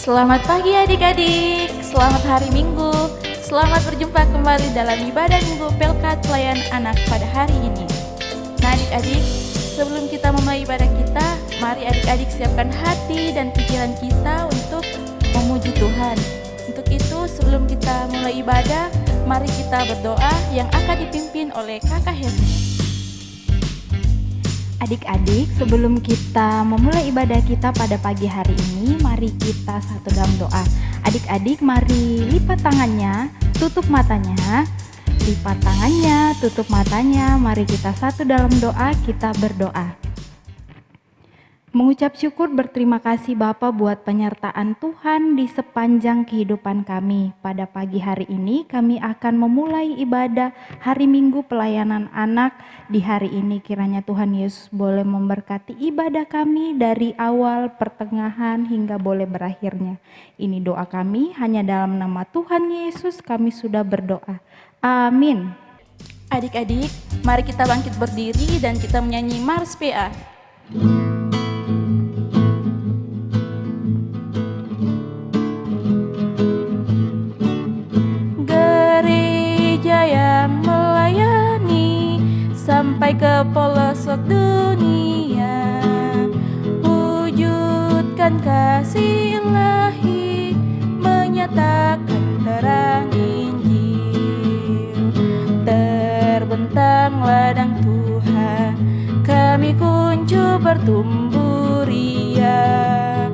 Selamat pagi adik-adik, selamat hari Minggu. Selamat berjumpa kembali dalam ibadah Minggu Pelkat Pelayan Anak pada hari ini. Nah adik-adik, sebelum kita memulai ibadah kita, mari adik-adik siapkan hati dan pikiran kita untuk memuji Tuhan. Untuk itu sebelum kita mulai ibadah, mari kita berdoa yang akan dipimpin oleh Kakak Herni. Adik-adik, sebelum kita memulai ibadah kita pada pagi hari ini, mari kita satu dalam doa. Adik-adik, mari lipat tangannya, tutup matanya. Lipat tangannya, tutup matanya. Mari kita satu dalam doa, kita berdoa. Mengucap syukur berterima kasih Bapa buat penyertaan Tuhan di sepanjang kehidupan kami. Pada pagi hari ini kami akan memulai ibadah hari Minggu pelayanan anak. Di hari ini kiranya Tuhan Yesus boleh memberkati ibadah kami dari awal, pertengahan hingga boleh berakhirnya. Ini doa kami, hanya dalam nama Tuhan Yesus kami sudah berdoa. Amin. Adik-adik, mari kita bangkit berdiri dan kita menyanyi Mars PA. Sampai ke pelosok dunia, wujudkan kasih ilahi, menyatakan terang Injil. Terbentang ladang Tuhan, kami kuncup bertumbuh ria.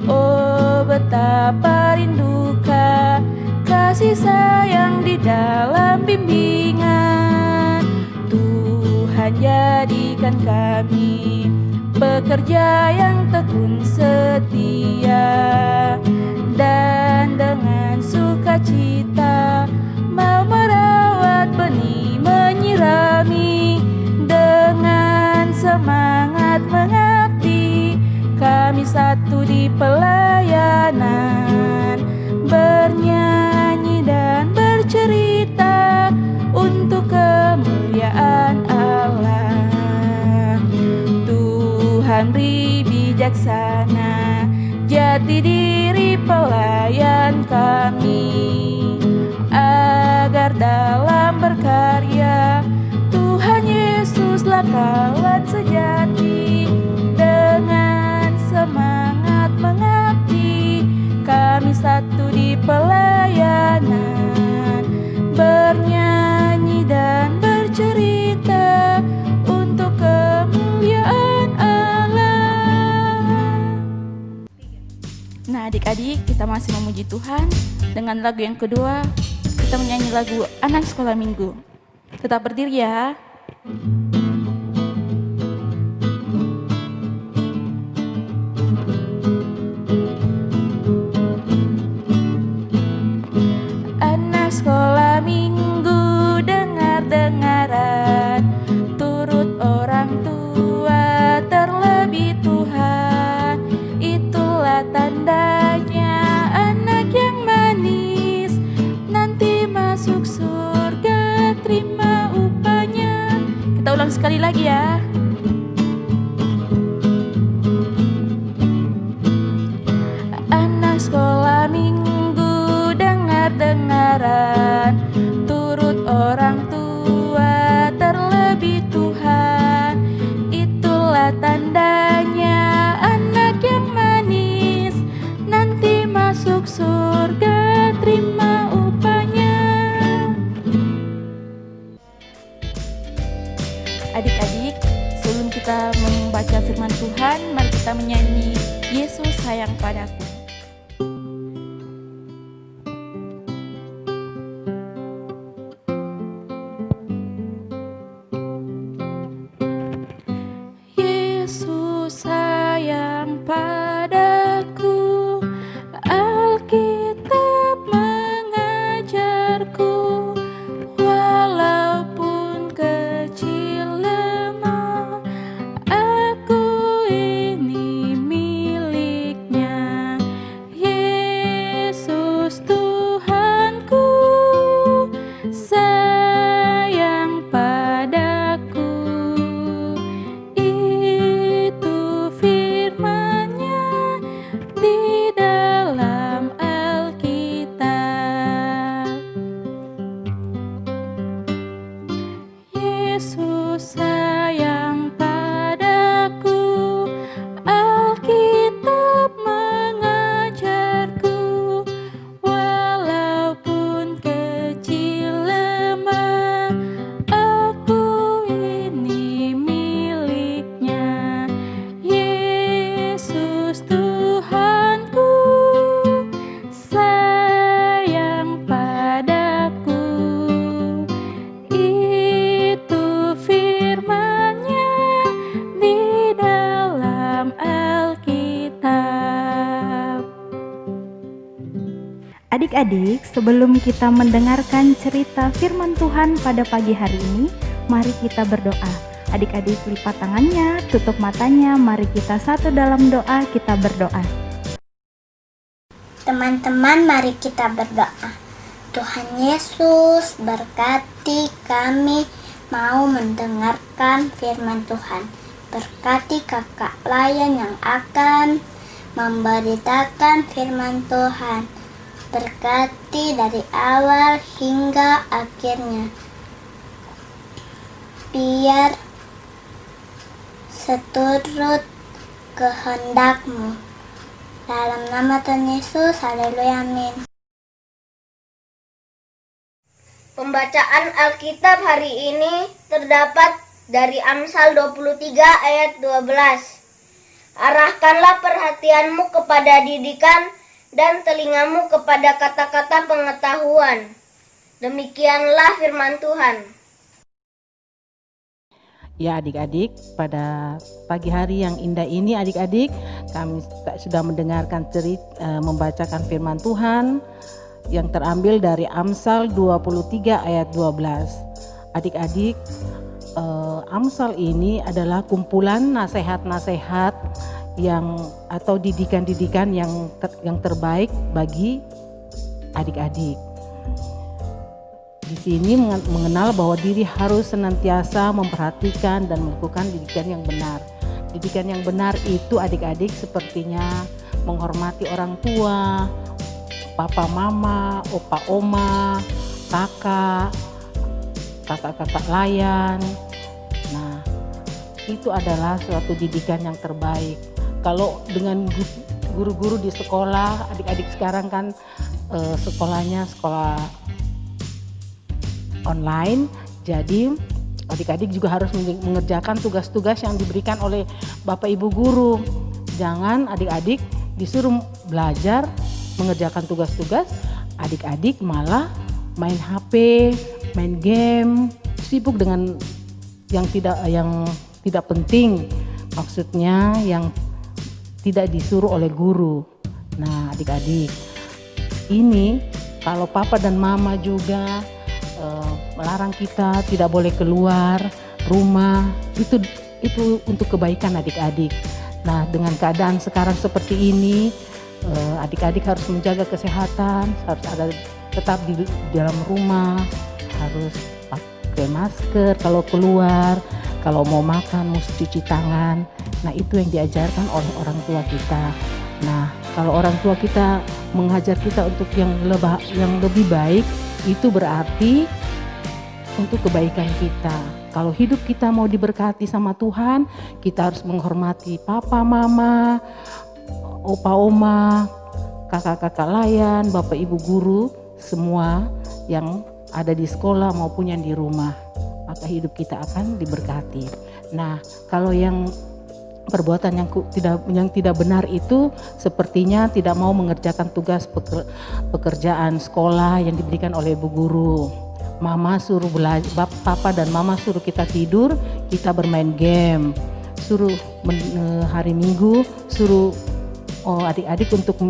Oh betapa rindukan kasih sayang di dalam bimbingan Tuhan, jadikan kami pekerja yang tekun setia, dan dengan sukacita mau merawat benih, menyirami, dengan semangat mengabdi. Kami satu di pelayanan, bernyanyi dan bercerita untuk kemuliaan Allah. Tuhan beri bijaksana, jati diri pelayan kami, agar dalam berkarya Tuhan Yesuslah kawan sejati. Dengan semangat mengabdi, kami satu di pelayanan, bernyanyi dan bercerita untuk kemuliaan Allah. Nah adik-adik, kita masih memuji Tuhan. Dengan lagu yang kedua, kita menyanyi lagu Anak Sekolah Minggu. Tetap berdiri ya. Sekolah minggu dengar-dengaran, turut orang tua terlebih Tuhan. Itulah tandanya anak yang manis, nanti masuk surga terima upahnya. Kita ulang sekali lagi ya. Anak sekolah minggu dengar-dengaran, turut orang tua terlebih Tuhan. Itulah tandanya anak yang manis, nanti masuk surga terima upahnya. Adik-adik, sebelum kita membaca firman Tuhan, mari kita menyanyi Yesus sayang padaku. Yesus sayang padaku, Alkitab mengajarku, walaupun kecil lemah, aku ini miliknya. Adik-adik, sebelum kita mendengarkan cerita firman Tuhan pada pagi hari ini, mari kita berdoa. Adik-adik lipat tangannya, tutup matanya, mari kita satu dalam doa, kita berdoa. Teman-teman, mari kita berdoa. Tuhan Yesus, berkati kami mau mendengarkan firman Tuhan. Berkati kakak Layan yang akan memberitakan firman Tuhan. Berkati dari awal hingga akhirnya. Biar seturut kehendak-Mu. Dalam nama Tuhan Yesus, haleluya, amin. Pembacaan Alkitab hari ini terdapat dari Amsal 23 ayat 12. Arahkanlah perhatianmu kepada didikan dan telingamu kepada kata-kata pengetahuan. Demikianlah firman Tuhan. Ya adik-adik, pada pagi hari yang indah ini adik-adik, kami sudah mendengarkan membacakan firman Tuhan yang terambil dari Amsal 23 ayat 12. Adik-adik, Amsal ini adalah kumpulan nasihat-nasihat atau didikan-didikan yang terbaik bagi adik-adik. Di sini mengenal bahwa diri harus senantiasa memperhatikan dan melakukan didikan yang benar. Didikan yang benar itu adik-adik sepertinya menghormati orang tua, papa mama, opa oma, kakak layan. Nah, itu adalah suatu didikan yang terbaik. Kalau dengan guru-guru di sekolah, adik-adik sekarang kan sekolahnya sekolah online, jadi adik-adik juga harus mengerjakan tugas-tugas yang diberikan oleh Bapak Ibu guru. Jangan adik-adik disuruh belajar, mengerjakan tugas-tugas, adik-adik malah main HP, main game, sibuk dengan yang tidak penting, maksudnya yang tidak disuruh oleh guru. Nah adik-adik, ini kalau papa dan mama juga melarang kita tidak boleh keluar rumah, itu untuk kebaikan adik-adik. Nah dengan keadaan sekarang seperti ini, adik-adik harus menjaga kesehatan, harus ada tetap di dalam rumah, harus pakai masker kalau keluar, kalau mau makan mesti cuci tangan. Nah itu yang diajarkan oleh orang tua kita. Nah kalau orang tua kita mengajar kita untuk yang lebih baik, itu berarti untuk kebaikan kita. Kalau hidup kita mau diberkati sama Tuhan, kita harus menghormati papa, mama, opa, oma, kakak-kakak layan, bapak, ibu guru, semua yang ada di sekolah maupun yang di rumah. Maka hidup kita akan diberkati. Nah, kalau yang perbuatan yang tidak benar itu sepertinya tidak mau mengerjakan tugas pekerjaan sekolah yang diberikan oleh ibu guru. Mama suruh belajar, papa dan mama suruh kita tidur, kita bermain game. Suruh hari Minggu suruh adik-adik untuk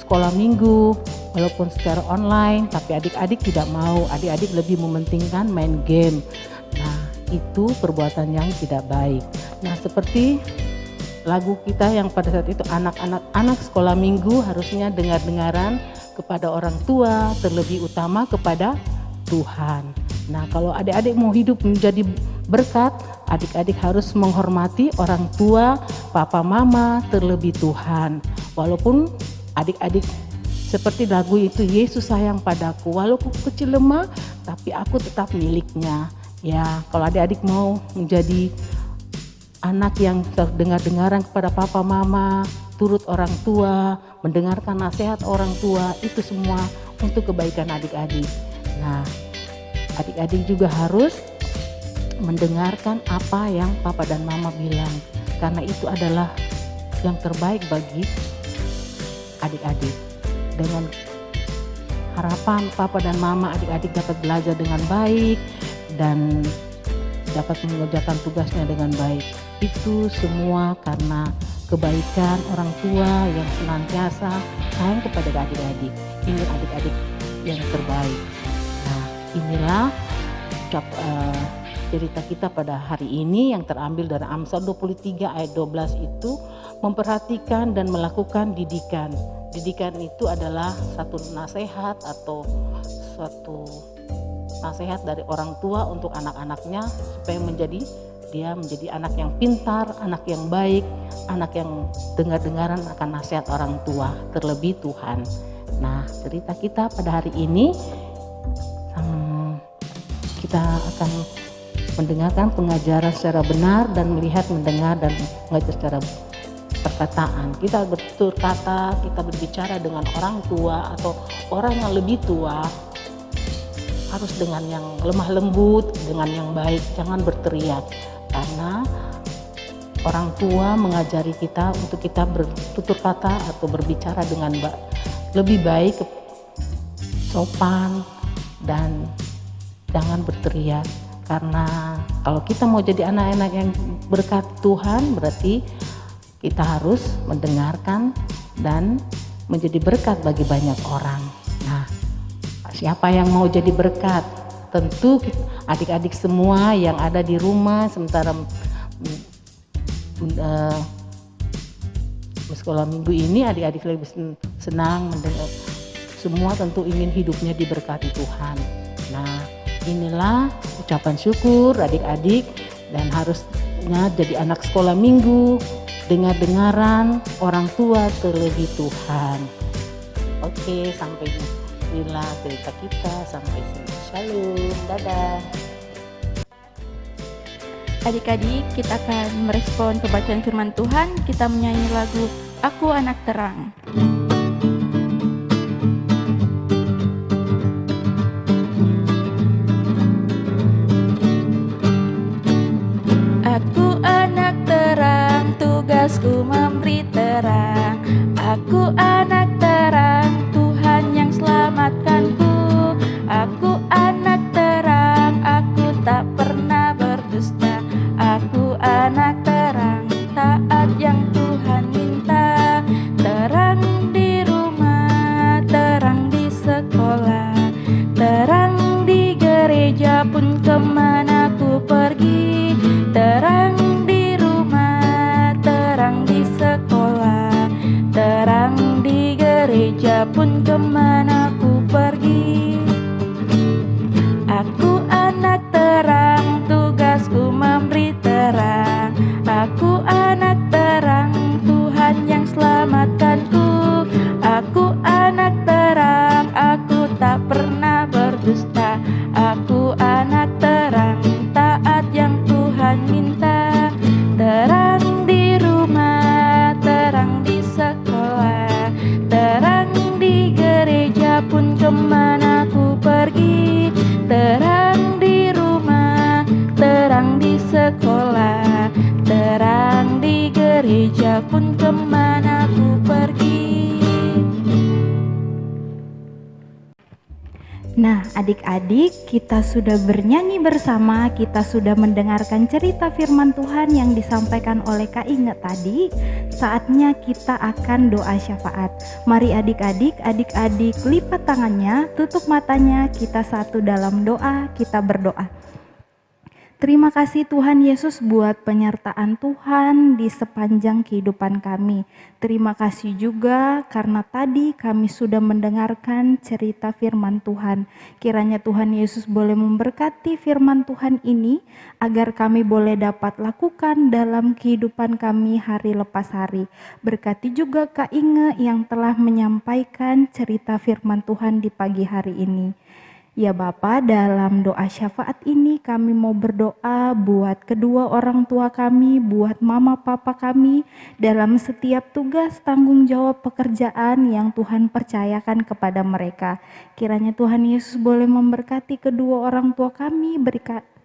sekolah minggu walaupun secara online, tapi adik-adik tidak mau. Adik-adik lebih mementingkan main game. Nah, itu perbuatan yang tidak baik. Nah, seperti lagu kita yang pada saat itu anak sekolah minggu harusnya dengar-dengaran kepada orang tua, terlebih utama kepada Tuhan. Nah, kalau adik-adik mau hidup menjadi berkat, adik-adik harus menghormati orang tua, papa mama, terlebih Tuhan. Walaupun adik-adik seperti lagu itu, Yesus sayang padaku, walaupun kecil lemah, tapi aku tetap miliknya. Ya, kalau adik-adik mau menjadi anak yang terdengar-dengaran kepada papa mama, turut orang tua, mendengarkan nasihat orang tua, itu semua untuk kebaikan adik-adik. Nah, adik-adik juga harus mendengarkan apa yang papa dan mama bilang, karena itu adalah yang terbaik bagi adik-adik. Dengan harapan papa dan mama, adik-adik dapat belajar dengan baik dan dapat mengerjakan tugasnya dengan baik. Itu semua karena kebaikan orang tua yang senantiasa sayang kepada adik-adik, ingin adik-adik yang terbaik. Nah, inilah cerita kita pada hari ini yang terambil dari Amsal 23 ayat 12 itu, memperhatikan dan melakukan didikan. Didikan itu adalah satu nasihat atau suatu nasihat dari orang tua untuk anak-anaknya supaya dia menjadi anak yang pintar, anak yang baik, anak yang dengar-dengaran akan nasihat orang tua, terlebih Tuhan. Nah, cerita kita pada hari ini kita akan mendengarkan pengajaran secara benar dan melihat, mendengar dan mengajar secara perkataan. Kita bertutur kata, kita berbicara dengan orang tua atau orang yang lebih tua harus dengan yang lemah lembut, dengan yang baik, jangan berteriak. Karena orang tua mengajari kita untuk kita bertutur kata atau berbicara dengan lebih baik, sopan, dan jangan berteriak. Karena kalau kita mau jadi anak-anak yang berkat Tuhan, berarti kita harus mendengarkan dan menjadi berkat bagi banyak orang. Nah, siapa yang mau jadi berkat? Tentu adik-adik semua yang ada di rumah sementara sekolah minggu ini, adik-adik lebih senang mendengar. Semua tentu ingin hidupnya diberkati Tuhan. Nah, inilah ucapan syukur adik-adik, dan harusnya jadi anak sekolah minggu, dengar-dengaran orang tua terlebih Tuhan. Oke, sampai inilah cerita kita, sampai sini. Shalom, dadah. Adik-adik, kita akan merespon pembacaan firman Tuhan. Kita menyanyi lagu Aku Anak Terang. Aku anak terang, tugasku memberi terang. Aku anak terang, Tuhan yang selamatkanku. Aku anak terang, aku tak pernah berdusta. Aku anak terang, taat yang Tuhan minta. Terang di rumah, terang di sekolah, terang di gereja pun kemana ku pergi. Terang di rumah, terang di sekolah, terang di gereja pun kemana ku pergi. Aku anak terang, tugasku memberi terang. Aku anak terang, Tuhan yang selamatkanku. Aku anak terang, aku tak pernah berdusta. Aku anak terang, taat yang Tuhan minta. Terang di rumah, terang di sekolah, terang di gereja pun kemana ku pergi. Terang di rumah, terang di sekolah, terang di gereja pun kemana ku pergi. Nah, adik-adik, kita sudah bernyanyi bersama, kita sudah mendengarkan cerita firman Tuhan yang disampaikan oleh Kak Inge tadi. Saatnya kita akan doa syafaat. Mari adik-adik lipat tangannya, tutup matanya, kita satu dalam doa, kita berdoa. Terima kasih Tuhan Yesus buat penyertaan Tuhan di sepanjang kehidupan kami. Terima kasih juga karena tadi kami sudah mendengarkan cerita firman Tuhan. Kiranya Tuhan Yesus boleh memberkati firman Tuhan ini agar kami boleh dapat lakukan dalam kehidupan kami hari lepas hari. Berkati juga Kak Inge yang telah menyampaikan cerita firman Tuhan di pagi hari ini. Ya Bapa, dalam doa syafaat ini kami mau berdoa buat kedua orang tua kami, buat mama papa kami dalam setiap tugas tanggung jawab pekerjaan yang Tuhan percayakan kepada mereka. Kiranya Tuhan Yesus boleh memberkati kedua orang tua kami,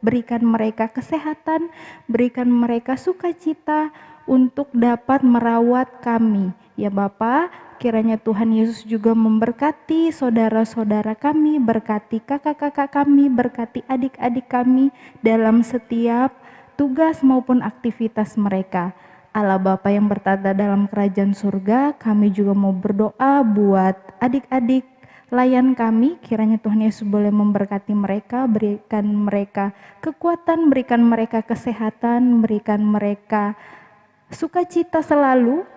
berikan mereka kesehatan, berikan mereka sukacita untuk dapat merawat kami. Ya Bapa, kiranya Tuhan Yesus juga memberkati saudara-saudara kami, berkati kakak-kakak kami, berkati adik-adik kami dalam setiap tugas maupun aktivitas mereka. Allah Bapa yang bertata dalam kerajaan surga, kami juga mau berdoa buat adik-adik layan kami. Kiranya Tuhan Yesus boleh memberkati mereka, berikan mereka kekuatan, berikan mereka kesehatan, berikan mereka sukacita selalu,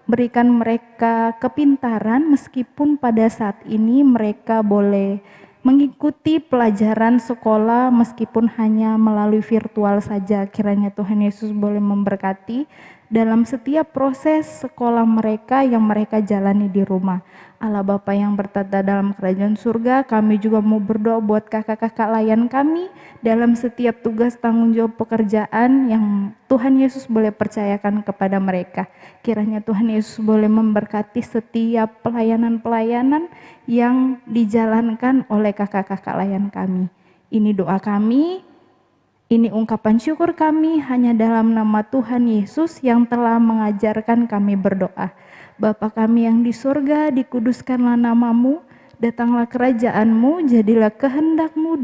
berikan mereka kepintaran meskipun pada saat ini mereka boleh mengikuti pelajaran sekolah meskipun hanya melalui virtual saja. Kiranya Tuhan Yesus boleh memberkati dalam setiap proses sekolah mereka yang mereka jalani di rumah. Allah Bapa yang bertata dalam kerajaan surga, kami juga mau berdoa buat kakak-kakak layan kami dalam setiap tugas tanggung jawab pekerjaan yang Tuhan Yesus boleh percayakan kepada mereka. Kiranya Tuhan Yesus boleh memberkati setiap pelayanan-pelayanan yang dijalankan oleh kakak-kakak layan kami. Ini doa kami, ini ungkapan syukur kami hanya dalam nama Tuhan Yesus yang telah mengajarkan kami berdoa. Bapa kami yang di surga, dikuduskanlah namamu, datanglah kerajaan-Mu, jadilah kehendak-Mu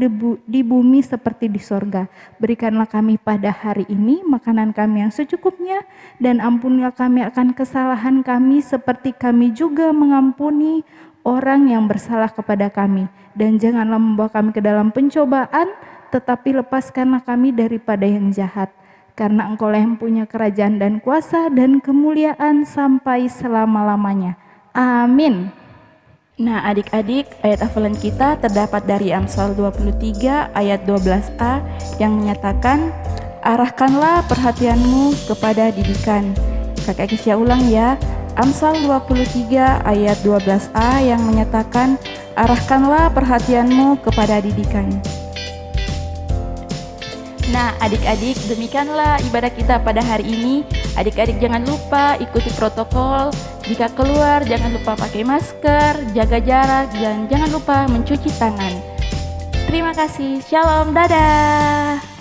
di bumi seperti di surga. Berikanlah kami pada hari ini makanan kami yang secukupnya, dan ampunilah kami akan kesalahan kami seperti kami juga mengampuni orang yang bersalah kepada kami. Dan janganlah membawa kami ke dalam pencobaan, tetapi lepaskanlah kami daripada yang jahat. Karena Engkau-lah yang punya kerajaan dan kuasa dan kemuliaan sampai selama-lamanya. Amin. Nah adik-adik, ayat hafalan kita terdapat dari Amsal 23 ayat 12a yang menyatakan, arahkanlah perhatianmu kepada didikan. Kakak Kisya ulang ya, Amsal 23 ayat 12a yang menyatakan, arahkanlah perhatianmu kepada didikan. Nah adik-adik, demikianlah ibadah kita pada hari ini. Adik-adik jangan lupa ikuti protokol. Jika keluar jangan lupa pakai masker, jaga jarak, dan jangan lupa mencuci tangan. Terima kasih, shalom, dadah.